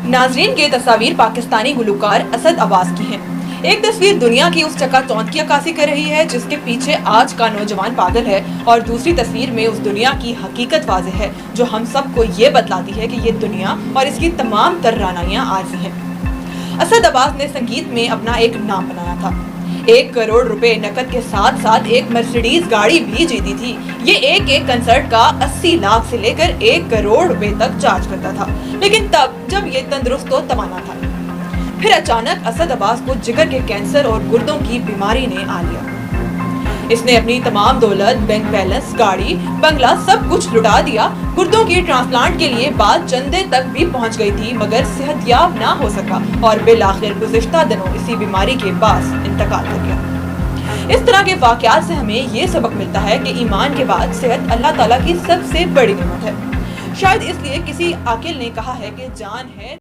नाजरीन, ये तस्वीर पाकिस्तानी गुलकार असद अब्बास की है। एक तस्वीर दुनिया की उस चकाचौंध की अक्कासी कर रही है जिसके पीछे आज का नौजवान पागल है, और दूसरी तस्वीर में उस दुनिया की हकीकत वाज़ेह है जो हम सबको ये बतलाती है कि ये दुनिया और इसकी तमाम तर रानाइयाँ आरज़ी हैं। असद अब्बास ने संगीत में अपना एक नाम बनाया था। 1 करोड़ रुपए नकद के साथ साथ एक मर्सिडीज गाड़ी भी जीती थी। ये एक कंसर्ट का 80 लाख से लेकर 1 करोड़ रुपए तक चार्ज करता था, लेकिन तब जब ये तंदुरुस्त तो तवाना था। फिर अचानक असद अब्बास को जिगर के कैंसर और गुर्दों की बीमारी ने आ लिया। इसने अपनी तमाम दौलत, बैंक बैलेंस, गाड़ी, बंगला सब कुछ लुटा दिया। गुर्दों की ट्रांसप्लांट के लिए बात चंदे तक भी पहुंच गई थी, मगर सेहतयाब ना हो सका और बिलाखिर गुज़िश्ता दिनों इसी बीमारी के बाद इंतकाल कर गया। इस तरह के वाक़यात से हमें ये सबक मिलता है कि ईमान के बाद सेहत अल्लाह ताला की सबसे बड़ी नेमत है। शायद इसलिए किसी आकिल ने कहा है कि जान है